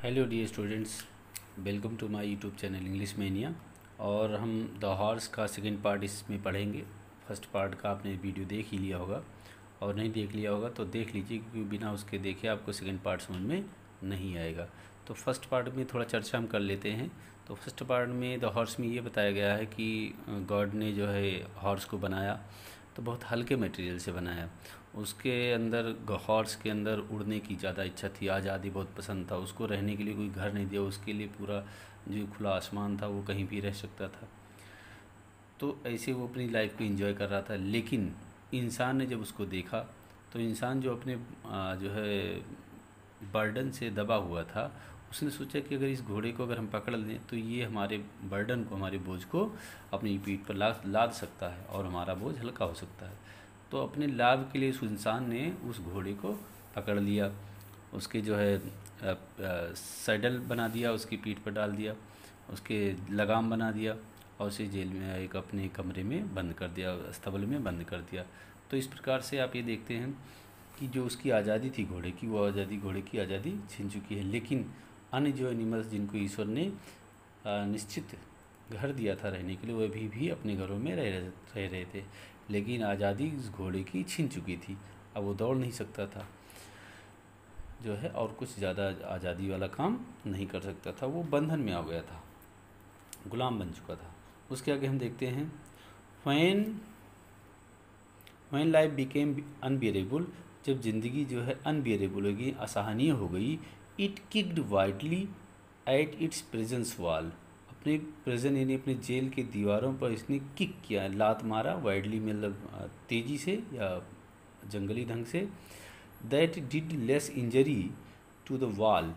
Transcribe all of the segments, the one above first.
Hello dear students, welcome to my YouTube channel English mania. और हम the horse का second part इसमें पढ़ेंगे। फर्स्ट पार्ट का आपने वीडियो देख ही लिया होगा, और नहीं देख लिया होगा तो देख लीजिए, क्योंकि बिना उसके देखे आपको सेकंड पार्ट समझ में नहीं आएगा। तो फर्स्ट पार्ट में थोड़ा चर्चा हम कर लेते हैं। तो फर्स्ट पार्ट में द हॉर्स में ये बताया गया है कि गॉड ने जो है हॉर्स को बनाया तो बहुत हल्के मटेरियल से बनाया। उसके अंदर हॉर्स के अंदर उड़ने की ज़्यादा इच्छा थी, आज़ादी बहुत पसंद था उसको, रहने के लिए कोई घर नहीं दिया उसके लिए, पूरा जो खुला आसमान था वो कहीं भी रह सकता था। तो ऐसे वो अपनी लाइफ को एंजॉय कर रहा था। लेकिन इंसान ने जब उसको देखा तो इंसान जो अपने जो है बर्डन से दबा हुआ था, उसने सोचा कि अगर इस घोड़े को अगर हम पकड़ लें तो ये हमारे बर्डन को, हमारे बोझ को अपनी पीठ पर लाद सकता है और हमारा बोझ हल्का हो सकता है। तो अपने लाभ के लिए उस इंसान ने उस घोड़े को पकड़ लिया, उसके जो है सैडल बना दिया, उसकी पीठ पर डाल दिया, उसके लगाम बना दिया और उसे जेल में एक अपने कमरे में बंद कर दिया, अस्तबल में बंद कर दिया। तो इस प्रकार से आप ये देखते हैं कि जो उसकी आज़ादी थी घोड़े की, वो घोड़े की आज़ादी छीन चुकी है। लेकिन अन्य जो एनिमल्स जिनको ईश्वर ने निश्चित घर दिया था रहने के लिए, वो भी अपने घरों में रह रहे थे। लेकिन आज़ादी उस घोड़े की छीन चुकी थी। अब वो दौड़ नहीं सकता था जो है, और कुछ ज़्यादा आज़ादी वाला काम नहीं कर सकता था। वो बंधन में आ गया था, गुलाम बन चुका था। उसके आगे हम देखते हैं, when when life became unbearable, जब ज़िंदगी जो है अनबियरेबल हो गई, असहनीय हो गई, it kicked widely at its presence wall, अपने प्रेजेंट यानी अपने जेल के दीवारों पर इसने किक किया, लात मारा, वाइडली मतलब तेज़ी से या जंगली ढंग से। That did less injury to the wall,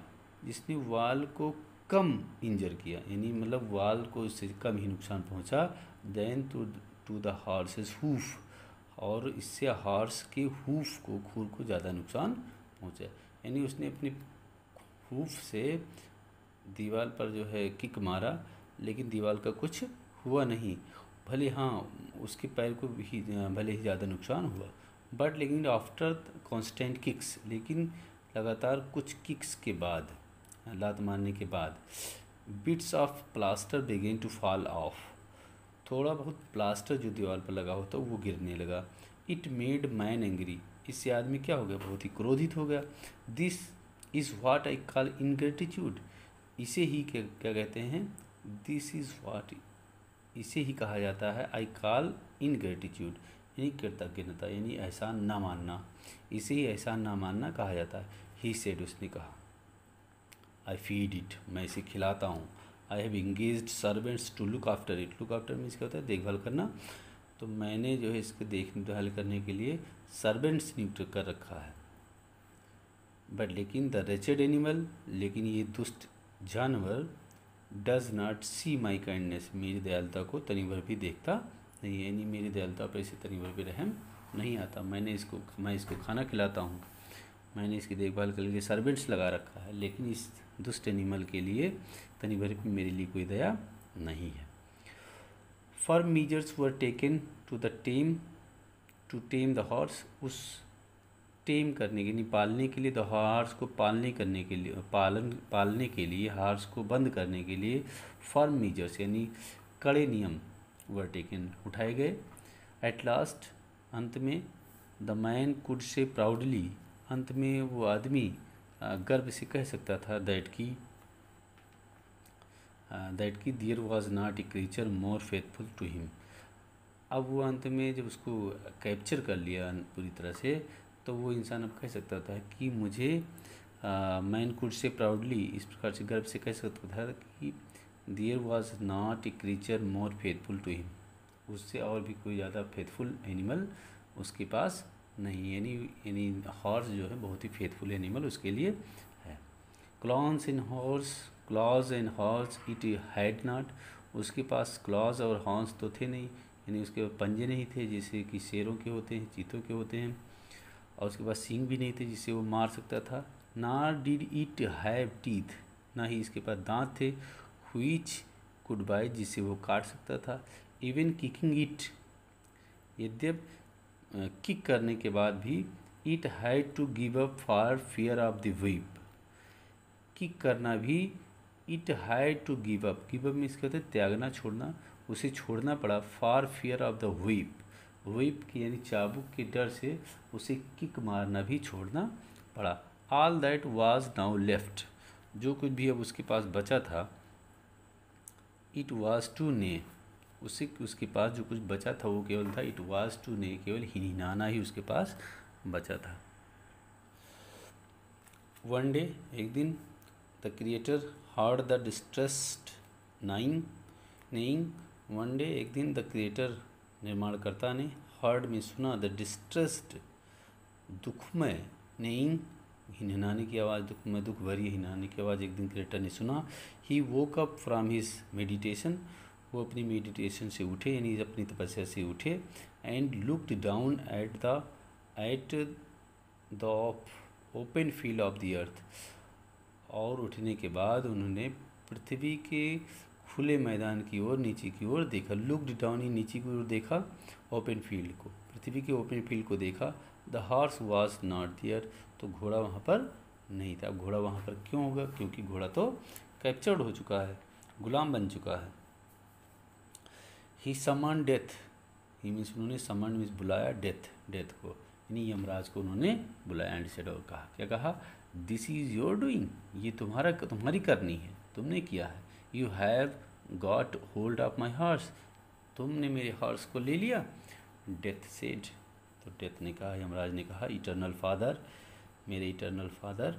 जिसने वॉल को कम इंजर किया, यानी मतलब वॉल को इससे कम ही नुकसान पहुंचा, then to the horse's hoof, और इससे हॉर्स के हूफ को, खुर को ज़्यादा नुकसान पहुंचा। यानी उसने अपनी हूफ से दीवार पर जो है किक मारा, लेकिन दीवार का कुछ हुआ नहीं। भले हाँ उसके पैर को भी भले ही ज़्यादा नुकसान हुआ, बट लेकिन आफ्टर कॉन्स्टेंट किक्स, लेकिन लगातार कुछ किक्स के बाद, लात मारने के बाद, bits of plaster began to fall off, थोड़ा बहुत प्लास्टर जो दीवार पर लगा होता वो गिरने लगा। इट मेड मैन एंग्री, इससे आदमी क्या हो गया, बहुत ही क्रोधित हो गया। This is what I call ingratitude, इसे ही क्या कहते हैं, दिस इज़ व्हाट, इसे ही कहा जाता है आई कॉल इनग्रेटिट्यूड, यानी कृतज्ञता, यानी एहसान ना मानना, इसे ही एहसान ना मानना कहा जाता है। ही सेड, उसने कहा, आई फीड इट, मैं इसे खिलाता हूँ। I have engaged servants to look after it, look after means क्या होता है, देखभाल करना। तो मैंने जो है इसके देखभाल करने के लिए सर्वेंट्स नियुक्त कर रखा है। बट लेकिन द रेचेड एनिमल, लेकिन ये दुष्ट जानवर, does not see my kindness, मेरी दयालुता को तनी भर भी देखता नहीं, यानी मेरी दयालुता पर इसे तनी भर भी रहम नहीं आता। मैं इसको खाना खिलाता हूँ, मैंने इसकी देखभाल के लिए सर्वेंट्स लगा रखा है, लेकिन इस दुष्ट एनिमल के लिए तनी भर भी मेरे लिए कोई दया नहीं है। Firm measures were taken to tame the horse, उस टेम करने के लिए, पालने के लिए, द हॉर्स को पालने के लिए, हॉर्स को बंद करने के लिए फर्म मीजर्स यानी कड़े नियम वर टेकन, उठाए गए। एट लास्ट, अंत में, the man could say proudly, अंत में वो आदमी गर्व से कह सकता था, दैट की there was not a creature more faithful to him. अब वो अंत में जब उसको कैप्चर कर लिया पूरी तरह से, तो वो इंसान अब कह सकता था कि मुझे, मैन कुड से प्राउडली, इस प्रकार से गर्व से कह सकता था कि there was not a creature more faithful to him, उससे और भी कोई ज़्यादा फेथफुल एनिमल उसके पास नहीं, यानी हॉर्स जो है बहुत ही फेथफुल एनिमल उसके लिए है। Clause and horse it had not, उसके पास क्लॉज और हॉर्स तो थे नहीं, यानी उसके पंजे नहीं थे जैसे कि शेरों के होते हैं, चीतों के होते हैं, और उसके पास सींग भी नहीं थे जिससे वो मार सकता था। Nor did it have teeth, ना ही इसके पास दांत थे, व्हिच कुड बाइट, जिससे वो काट सकता था। इवन किकिंग इट, यद्यप किक करने के बाद भी, it had to give up for fear of the whip, kick करना भी, it had to give up. Give up means क्या होता है, त्यागना, छोड़ना, उसे छोड़ना पड़ा, for fear of the whip, whip की यानी चाबुक के डर से उसे किक मारना भी छोड़ना पड़ा। All that was now left, जो कुछ भी अब उसके पास बचा था, इट वाज टू ने, उसके पास जो कुछ बचा था वो केवल था, इट वाज टू ने, केवल हिनहिनाना ही उसके पास बचा था। वन डे, एक दिन, the creator heard the distressed neighing. One day, एक दिन, द क्रिएटर, निर्माणकर्ता ने, हर्ड में सुना, द डिस्ट्रेस्ड, दुखमय, नेइंग, हिनहिनाने की आवाज़, दुखमय, दुख भरी हिनहाने की आवाज़ एक दिन क्रिएटर ने सुना। He woke up from his meditation, वो अपनी मेडिटेशन से उठे यानी अपनी तपस्या से उठे, and looked down at the open field of the earth, और उठने के बाद उन्होंने पृथ्वी के खुले मैदान की ओर, नीचे की ओर देखा। लुक्ड डाउन ही नीचे की ओर देखा, ओपन फील्ड को, पृथ्वी के ओपन फील्ड को देखा। The horse was not there, तो घोड़ा वहाँ पर नहीं था। घोड़ा वहाँ पर क्यों होगा, क्योंकि घोड़ा तो कैप्चर्ड हो चुका है, गुलाम बन चुका है। ही समन डेथ, ही मीन्स उन्होंने समन मीन्स बुलाया, डेथ को यानी यमराज को उन्होंने बुलाया। एंड सेड, और कहा, क्या कहा, दिस इज़ योर डूइंग, ये तुम्हारी करनी है, तुमने किया है। You have got hold of my horse, तुमने मेरे हॉर्स को ले लिया। डेथ सेड, तो डेथ ने कहा, यमराज ने कहा, इटर्नल फादर, मेरे eternal father,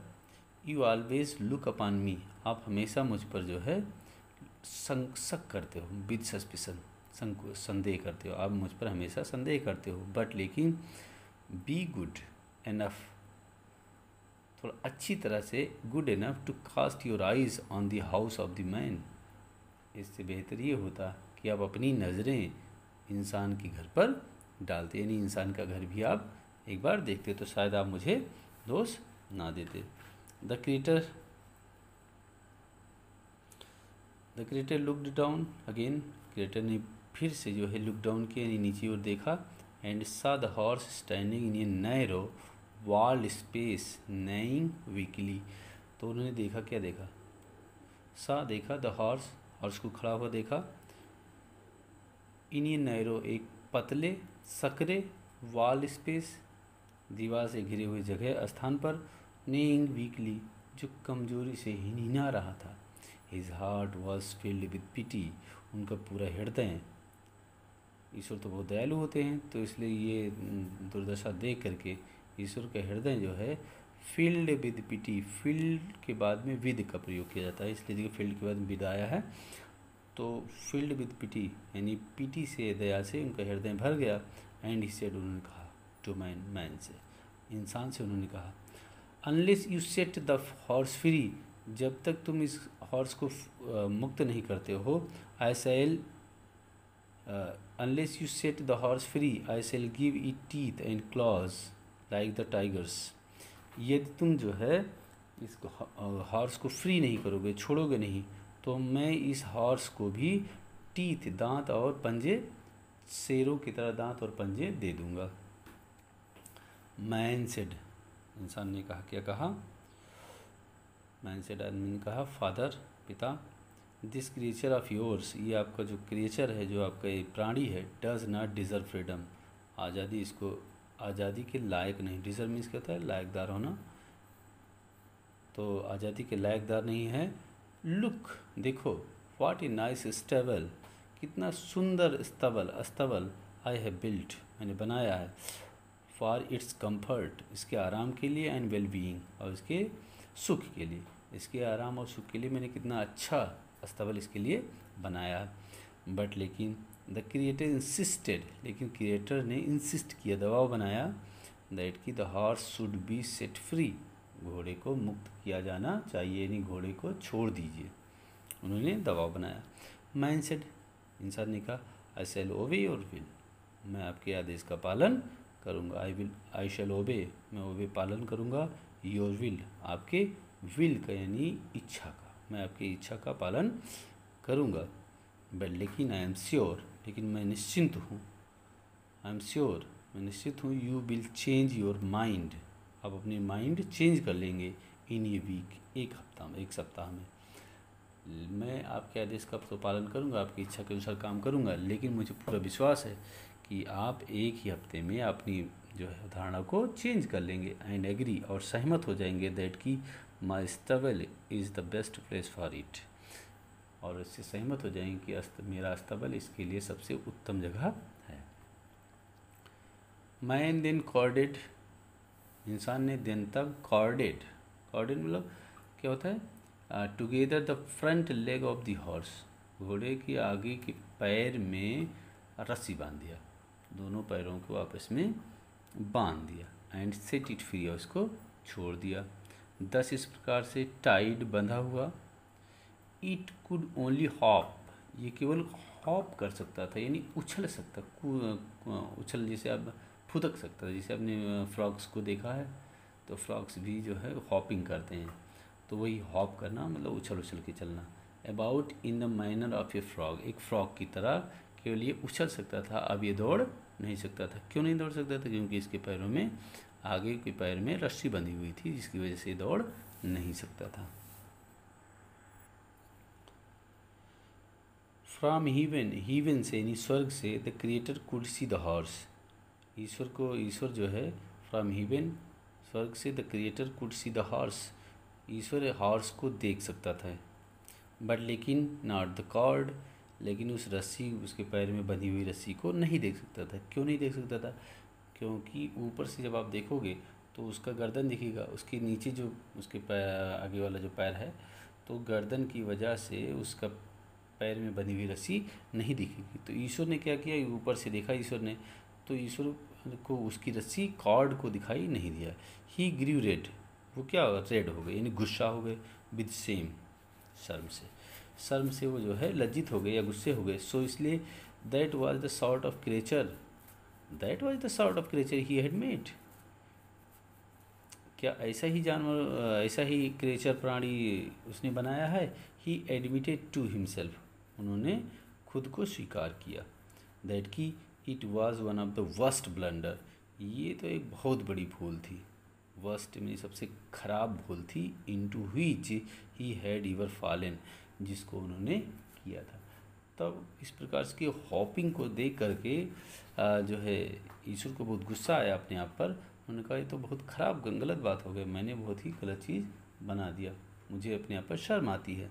you always look upon मी, आप हमेशा मुझ पर जो है शक करते हो, विद सस्पिशन, संदेह करते हो, आप मुझ पर हमेशा संदेह करते हो। बट लेकिन बी गुड एनफ, थोड़ा अच्छी तरह से, good enough to cast your eyes on the house of the man, इससे बेहतर ये होता कि आप अपनी नज़रें इंसान के घर पर डालते, यानी इंसान का घर भी आप एक बार देखते तो शायद आप मुझे दोष ना देते। The creator looked down again, creator ने फिर से जो है लुक डाउन किया यानी नीचे ओर देखा। And saw the horse standing in a narrow walled space neighing weakly, तो उन्होंने देखा, क्या देखा, सा देखा, द हॉर्स को खड़ा हुआ देखा, इन ए नैरो, एक पतले सकरे, वॉल स्पेस, दीवार से घिरे हुए जगह स्थान पर, नेइंग वीकली, जो कमजोरी से हिनहिना रहा था। His heart was filled with pity, उनका पूरा हृदय, ईश्वर तो बहुत दयालु होते हैं तो इसलिए ये दुर्दशा देख करके ईश्वर का हृदय जो है फील्ड विद पिटी, फील्ड के बाद में विद का प्रयोग किया जाता है, इसलिए देखिए फील्ड के बाद विद आया है, तो फील्ड विद पिटी यानी पिटी से, दया से उनका हृदय भर गया। एंड ही सेड, उन्होंने कहा, टू मैन से, इंसान से उन्होंने कहा, unless you set the horse free, जब तक तुम इस हॉर्स को मुक्त नहीं करते हो, I shall unless you set the horse free I shall give it teeth and claws like the tigers, यदि तुम जो है इस हॉर्स को फ्री नहीं करोगे, छोड़ोगे नहीं, तो मैं इस हॉर्स को भी टीथ, दांत और पंजे, शेरों की तरह दांत और पंजे दे दूंगा। मैन सेड, इंसान ने कहा, क्या कहा, मैन सेड, आदमी ने कहा, फादर, पिता, दिस क्रिएचर ऑफ योर्स, ये आपका जो क्रिएचर है, जो आपका ये प्राणी है, डज नॉट डिज़र्व फ्रीडम, आज़ादी, इसको आज़ादी के लायक नहीं, डिज़र्व मीन्स क्या होता है, लायकदार होना, तो आज़ादी के लायकदार नहीं है। लुक, देखो, व्हाट ए नाइस स्टेबल, कितना सुंदर अस्तबल आई हैव बिल्ट, मैंने बनाया है, फॉर इट्स कंफर्ट, इसके आराम के लिए, एंड वेल बीइंग, और इसके सुख के लिए, इसके आराम और सुख के लिए मैंने कितना अच्छा अस्तबल इसके लिए बनाया। बट लेकिन द क्रिएटर इंसिस्टेड, लेकिन क्रिएटर ने इंसिस्ट किया, दबाव बनाया, दैट कि the horse should be set free, घोड़े को मुक्त किया जाना चाहिए, यानी घोड़े को छोड़ दीजिए, उन्होंने दबाव बनाया। मैन सेड, इंसान ने कहा, आई शैल ओबे योर विल, मैं आपके आदेश का पालन करूँगा, आई शैल ओबे, मैं ओबे पालन करूँगा, योर विल, आपके विल का यानी इच्छा का, मैं आपकी इच्छा का पालन करूँगा। बट लेकिन आई एम श्योर, लेकिन मैं निश्चिंत हूँ, आई एम श्योर, मैं निश्चित हूँ, you will change your mind, आप अपनी माइंड चेंज कर लेंगे, इन ए वीक, एक हफ्ता में, एक सप्ताह में। मैं आपके आदेश का तो पालन करूंगा, आपकी इच्छा के अनुसार काम करूंगा, लेकिन मुझे पूरा विश्वास है कि आप एक ही हफ्ते में अपनी जो है धारणा को चेंज कर लेंगे एंड एग्री, और सहमत हो जाएंगे दैट कि माई अस्तबल is the best place for it, और इससे सहमत हो जाएंगे कि मेरा अस्तबल इसके लिए सबसे उत्तम जगह है। मैन देन कॉर्डेड, इंसान ने देन तब कॉर्डेड, कॉर्डेड मतलब क्या होता है, together the front leg of the horse, घोड़े के आगे के पैर में रस्सी बांध दिया, दोनों पैरों को आपस में बांध दिया एंड सेट इट फ्री, उसको छोड़ दिया। 10 इस प्रकार से टाइड बंधा हुआ। इट कुड ओनली हॉप, ये केवल हॉप कर सकता था, यानी उछल सकता, उछल जैसे आप फुदक सकता था, जैसे आपने फ्रॉक्स को देखा है तो फ्रॉक्स भी जो है हॉपिंग करते हैं, तो वही हॉप करना मतलब उछल उछल के चलना। About in the manner of A frog, एक फ्रॉग की तरह केवल ये उछल सकता था, अब ये दौड़ नहीं सकता था। क्यों नहीं दौड़ सकता था? क्योंकि इसके पैरों में, आगे के पैर में रस्सी बंधी हुई थी, जिसकी वजह से दौड़ नहीं सकता था। फ्रॉम हीवन, हीवन से यानी स्वर्ग से, the creator could see the horse, ईश्वर जो है फ्रॉम हीवन, स्वर्ग से, the creator could see the horse, ईश्वर हॉर्स को देख सकता था, बट लेकिन नॉट द कॉर्ड, लेकिन उस रस्सी, उसके पैर में बंधी हुई रस्सी को नहीं देख सकता था। क्यों नहीं देख सकता था? क्योंकि ऊपर से जब आप देखोगे तो उसका गर्दन दिखेगा, उसके नीचे जो उसके पैर, आगे वाला जो पैर है, तो गर्दन की वजह से उसका पैर में बंधी हुई रस्सी नहीं दिखेगी। तो ईश्वर ने क्या किया, ऊपर से देखा ईश्वर ने, तो ईश्वर को उसकी रस्सी कॉर्ड को दिखाई नहीं दिया। ही ग्रीव रेड, वो क्या रेड हो गए, यानी गुस्सा हो गए, विद सेम, शर्म से वो जो है लज्जित हो गए या गुस्से हो गए। सो इसलिए that was the sort of creature he had made, क्या ऐसा ही जानवर, ऐसा ही क्रिएचर, प्राणी उसने बनाया है। ही एडमिटेड टू हिमसेल्फ, उन्होंने खुद को स्वीकार किया, दैट की it was one of the worst blunder, ये तो एक बहुत बड़ी भूल थी, वर्स्ट में सबसे खराब भूल थी, into which he had ever fallen, जिसको उन्होंने किया था। तब इस प्रकार की हॉपिंग को देख करके जो है ईश्वर को बहुत गुस्सा आया अपने आप पर। उन्होंने कहा ये तो बहुत ख़राब गलत बात हो गई, मैंने बहुत ही गलत चीज़ बना दिया, मुझे अपने आप पर शर्म आती है।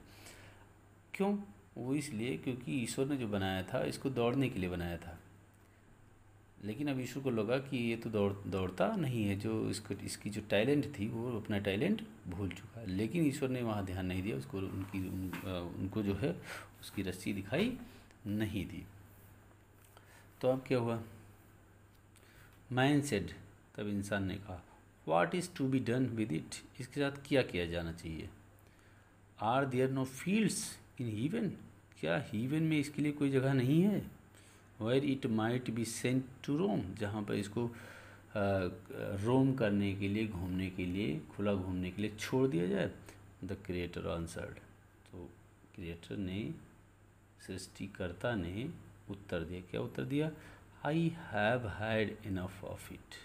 क्यों? वो इसलिए क्योंकि ईश्वर ने जो बनाया था इसको दौड़ने के लिए बनाया था, लेकिन अब ईश्वर को लगा कि ये तो दौड़ता नहीं है, जो इसकी जो टैलेंट थी वो अपना टैलेंट भूल चुका है। लेकिन ईश्वर ने वहाँ ध्यान नहीं दिया, उसको उनको जो है उसकी रस्सी दिखाई नहीं दी। तो अब क्या हुआ? मैन सेड, तब इंसान ने कहा, what is to be done with it, इसके साथ क्या किया जाना चाहिए। Are there no fields in heaven, क्या हीवन में इसके लिए कोई जगह नहीं है। Where it might be sent to Rome, जहाँ पर इसको रोम करने के लिए, घूमने के लिए, खुला घूमने के लिए छोड़ दिया जाए। द क्रिएटर आंसर्ड, तो क्रिएटर ने, सृष्टिकर्ता ने उत्तर दिया। क्या उत्तर दिया? I have had enough of it,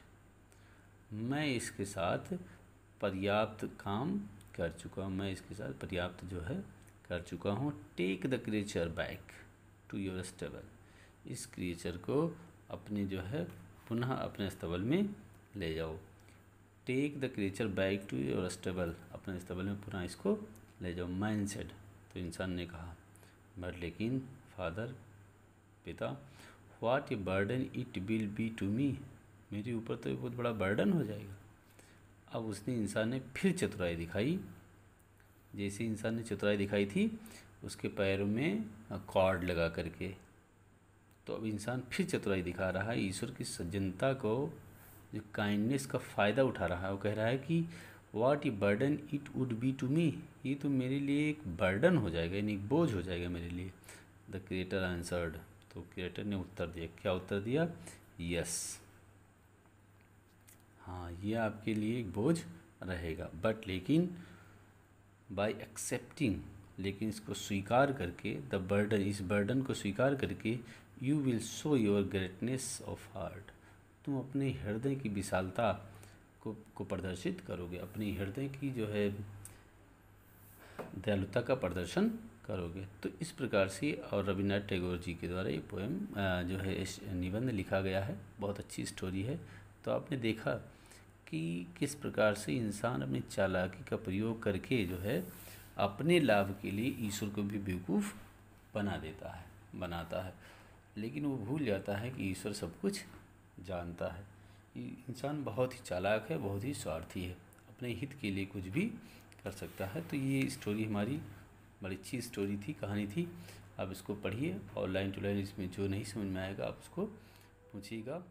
मैं इसके साथ पर्याप्त काम कर चुका हूँ, मैं इसके साथ पर्याप्त जो है कर चुका हूँ। Take the creature back to your stable, इस क्रिएचर को अपने जो है पुनः अपने स्तबल में ले जाओ। Take the creature back to your stable, अपने स्तबल में पुनः इसको ले जाओ। मैन सेड, तो इंसान ने कहा, बट लेकिन फादर, पिता, what a burden it will be to me, मेरे ऊपर तो बहुत बड़ा बर्डन हो जाएगा। अब इंसान ने फिर चतुराई दिखाई, जैसे इंसान ने चतुराई दिखाई थी उसके पैरों में कॉर्ड लगा करके, तो अब इंसान फिर चतुराई दिखा रहा है, ईश्वर की सज्जनता को, जो काइंडनेस का फ़ायदा उठा रहा है। वो कह रहा है कि what a burden it would be to me, ये तो मेरे लिए एक बर्डन हो जाएगा, यानी एक बोझ हो जाएगा मेरे लिए। द क्रिएटर आंसर्ड, तो क्रिएटर ने उत्तर दिया। क्या उत्तर दिया? यस, हाँ, ये आपके लिए एक बोझ रहेगा, बट लेकिन बाय एक्सेप्टिंग, लेकिन इसको स्वीकार करके, द बर्डन, इस बर्डन को स्वीकार करके, you will show your greatness of heart, तुम अपने हृदय की विशालता को प्रदर्शित करोगे, अपनी हृदय की जो है दयालुता का प्रदर्शन करोगे। तो इस प्रकार से और रविन्द्रनाथ टैगोर जी के द्वारा ये पोएम जो है इस निबंध लिखा गया है। बहुत अच्छी स्टोरी है। तो आपने देखा कि किस प्रकार से इंसान अपनी चालाकी का प्रयोग करके जो है अपने लाभ के लिए ईश्वर को भी बेवकूफ़ बनाता है, लेकिन वो भूल जाता है कि ईश्वर सब कुछ जानता है। इंसान बहुत ही चालाक है, बहुत ही स्वार्थी है, अपने हित के लिए कुछ भी कर सकता है। तो ये स्टोरी हमारी बड़ी अच्छी स्टोरी थी, कहानी थी। आप इसको पढ़िए और लाइन टू लाइन इसमें जो नहीं समझ में आएगा आप उसको पूछिएगा।